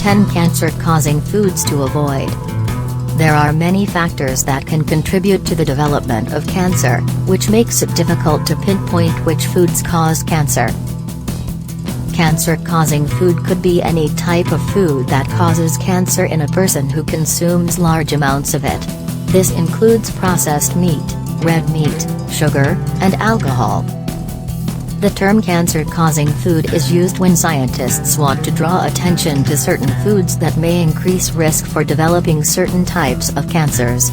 10 cancer-causing foods to avoid. There are many factors that can contribute to the development of cancer, which makes it difficult to pinpoint which foods cause cancer. Cancer-causing food could be any type of food that causes cancer in a person who consumes large amounts of it. This includes processed meat, red meat, sugar, and alcohol. The term cancer-causing food is used when scientists want to draw attention to certain foods that may increase risk for developing certain types of cancers.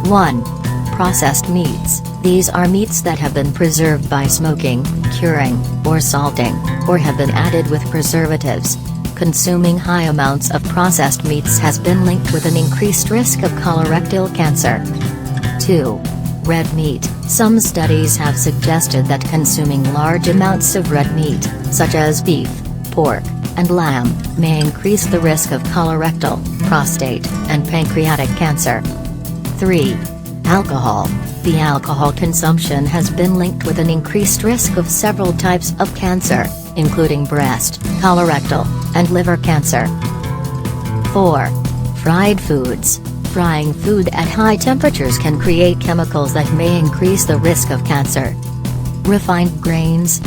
1. Processed meats. These are meats that have been preserved by smoking, curing, or salting, or have been added with preservatives. Consuming high amounts of processed meats has been linked with an increased risk of colorectal cancer. 2. Red meat. Some studies have suggested that consuming large amounts of red meat, such as beef, pork, and lamb, may increase the risk of colorectal, prostate, and pancreatic cancer. 3. Alcohol. The alcohol consumption has been linked with an increased risk of several types of cancer, including breast, colorectal, and liver cancer. 4. Fried foods. Frying food at high temperatures can create chemicals that may increase the risk of cancer. Refined grains,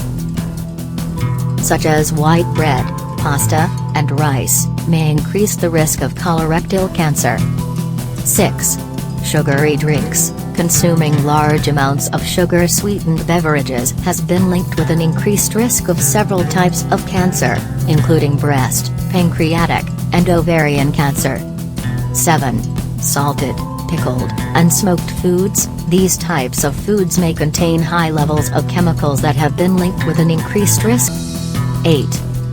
such as white bread, pasta, and rice, may increase the risk of colorectal cancer. 6. Sugary drinks. Consuming large amounts of sugar-sweetened beverages has been linked with an increased risk of several types of cancer, including breast, pancreatic, and ovarian cancer. 7. Salted, pickled, and smoked foods. These types of foods may contain high levels of chemicals that have been linked with an increased risk. 8.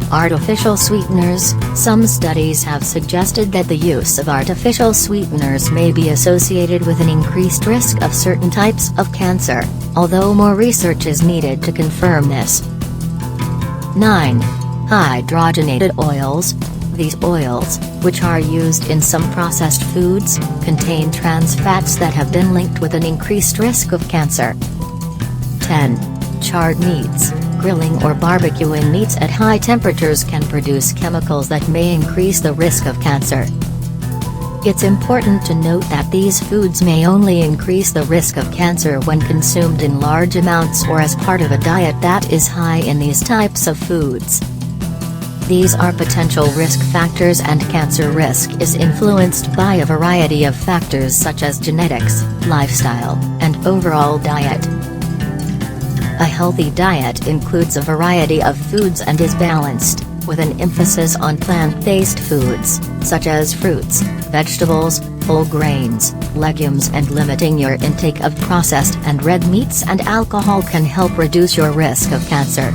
Artificial sweeteners. Some studies have suggested that the use of artificial sweeteners may be associated with an increased risk of certain types of cancer, although more research is needed to confirm this. 9. Hydrogenated oils. These oils, which are used in some processed foods, contain trans fats that have been linked with an increased risk of cancer. 10. Charred meats. Grilling or barbecuing meats at high temperatures can produce chemicals that may increase the risk of cancer. It's important to note that these foods may only increase the risk of cancer when consumed in large amounts or as part of a diet that is high in these types of foods. These are potential risk factors, and cancer risk is influenced by a variety of factors such as genetics, lifestyle, and overall diet. A healthy diet includes a variety of foods and is balanced, with an emphasis on plant-based foods, such as fruits, vegetables, whole grains, legumes, and limiting your intake of processed and red meats and alcohol can help reduce your risk of cancer.